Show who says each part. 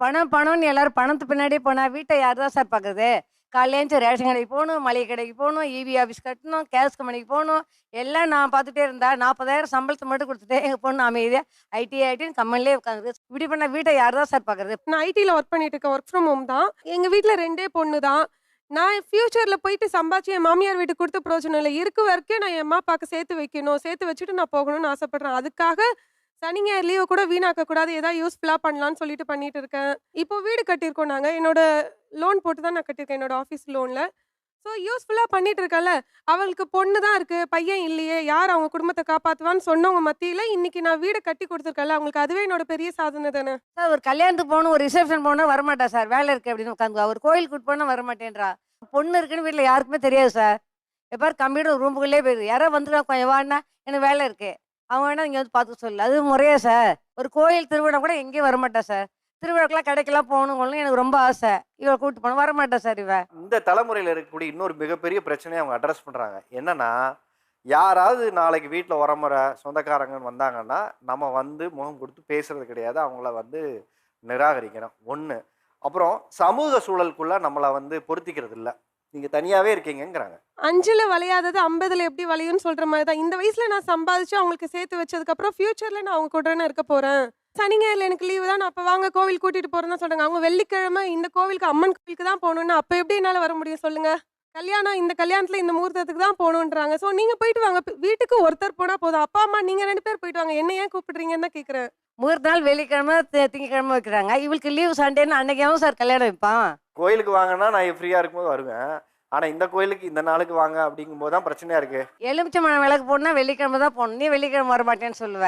Speaker 1: பணம் பணம்னு எல்லாரும் பணத்து பின்னாடியே போனா வீட்டை யார் தான் சார் பார்க்குறது? காலைல எழுந்துச்சு ரேஷன் கடைக்கு போகணும், மளிகை கடைக்கு போகணும், ஈபி ஆஃபீஸ் கட்டணும், கேஸ் கம்பெனிக்கு போகணும். எல்லாம் நான் பார்த்துட்டே இருந்தா 40,000 சம்பளத்த மட்டும் குடுத்துட்டு, எங்க பொண்ணு அமைதியா ஐடின்னு கம்பெனிலேயே உட்காந்துருக்கு. இப்படி பண்ணா வீட்ட யார் தான் சார் பார்க்குறது?
Speaker 2: நான் ஐடில ஒர்க் பண்ணிட்டு இருக்கேன். ஒர்க் ஃப்ரம் ஹோம் தான். எங்க வீட்ல 2டே பொண்ணு தான். நான் ஃபியூச்சர்ல போயிட்டு சம்பாதிச்சு என் மாமியார் வீட்டுக்கு குடுத்து பிரயோஜனம் இல்ல. இருக்க வரைக்கும் நான் என் அம்மா, அப்பாக்கு சேர்த்து வைக்கணும். சேர்த்து வச்சுட்டு நான் போகணும்னு ஆசைப்படுறேன். அதுக்காக சனி, ஞாயிறு லீவ கூட வீணாக்க கூடாது. ஏதாவது யூஸ்ஃபுல்லா பண்ணலாம்னு சொல்லிட்டு பண்ணிட்டு இருக்கேன். இப்போ வீடு கட்டியிருக்கோம் நாங்க. என்னோட லோன் போட்டு தான் நான் கட்டியிருக்கேன். என்னோட ஆஃபீஸ் லோன்ல. ஸோ யூஸ்ஃபுல்லா பண்ணிட்டு இருக்கேன்ல. அவளுக்கு பொண்ணு தான் இருக்கு. பையன் இல்லையே. யார் அவங்க குடும்பத்த காப்பாத்துவான்னு சொன்னவங்க மத்தியில இன்னைக்கு நான் வீடு கட்டி குடுத்துருக்கேன்ல. அவங்களுக்கு அதுவே என்னோட பெரிய சாதனை தானே.
Speaker 1: சார் ஒரு கல்யாணத்துக்கு போகணும், ஒரு ரிசப்ஷன் போகணும் வரமாட்டா சார். வேலை இருக்கு அப்படின்னு உட்காந்துக்குவா. ஒரு கோயிலுக்கு கூட்டு போனா வரமாட்டேன்றா. பொண்ணு இருக்குன்னு வீட்ல யாருக்குமே தெரியாது சார். எப்பாரு கம்ப்யூட்டர் ரூமுக்குள்ளே போயிடுது. யாரோ வந்துருக்கா கொஞ்சம் வான்னா, எனக்கு வேலை இருக்கு. அவன் வேணா இங்க வந்து பார்த்துக்க சொல்லு. அது முறையா சார்? ஒரு கோயில் திருவிழா கூட எங்கேயும் வரமாட்டா சார். திருவிழாக்கெல்லாம் கடைக்கெல்லாம் போகணும்னு எனக்கு ரொம்ப ஆசை. இவள கூட்டு போனா வரமாட்டா சார் இவ.
Speaker 3: இந்த தலைமுறையில இருக்கக்கூடிய இன்னொரு மிகப்பெரிய பிரச்சனையை அவங்க அட்ரஸ் பண்றாங்க. என்னன்னா, யாராவது நாளைக்கு வீட்ல உறமுறை சொந்தக்காரங்கன்னு வந்தாங்கன்னா, நம்ம வந்து முகம் கொடுத்து பேசுறது கிடையாது. அவங்கள வந்து நிராகரிக்கணும். 1. அப்புறம் சமூக சூழலுக்குள்ள நம்மள வந்து பொருத்திக்கிறது இல்ல. நீங்க தனியாவே இருக்கீங்கங்கிறாங்க.
Speaker 2: 5ல வளையாதது 50ல எப்படி வளையும்னு சொல்ற மாதிரி தான். இந்த வயசுல நான் சம்பாதிச்சு அவங்களுக்கு சேர்த்து வச்சதுக்கு அப்புறம் ஃபியூச்சர்ல நான் அவங்க கூட தானே இருக்க போறேன். சனி, ஞாயிறுல எனக்கு லீவு தான். நான் அப்ப வாங்க கோவில் கூட்டிட்டு போறேன்னு தான் சொல்றாங்க. அவங்க வெள்ளிக்கிழமை இந்த கோவிலுக்கு அம்மன் கோவிலுக்கு தான் போகணும்னா அப்ப எப்படி என்னால வர முடியும் சொல்லுங்க? கல்யாணம் இந்த கல்யாணத்துல இந்த முகூர்த்தத்துக்கு தான் போகணுன்றாங்க. ஸோ நீங்க போயிட்டு வாங்க. வீட்டுக்கு ஒருத்தர் போனா போதும். அப்பா, அம்மா நீங்க 2 பேர் போயிட்டு வாங்க. என்ன ஏன் கூப்பிடுறீங்கன்னு தான் கேட்கிறேன்.
Speaker 1: முகூர்த்த நாள் வெள்ளிக்கிழமை, திங்கக்கிழமை வைக்கிறாங்க. இவளுக்கு லீவு சண்டேன்னு அன்னைக்காவும் சார் கல்யாணம் வைப்பான்.
Speaker 3: கோயிலுக்கு வாங்கன்னா நான் ஃப்ரீயா இருக்கும்போது வருவேன். ஆனா இந்த கோயிலுக்கு இந்த நாளுக்கு வாங்க அப்படிங்கும்போது தான் பிரச்சனையா இருக்கு.
Speaker 1: எலுமிச்சம்பழம் விளக்கு போடணும்னா வெள்ளிக்கிழமை தான் போகணும். நீ வெள்ளிக்கிழமை வரமாட்டேன்னு சொல்லுவ.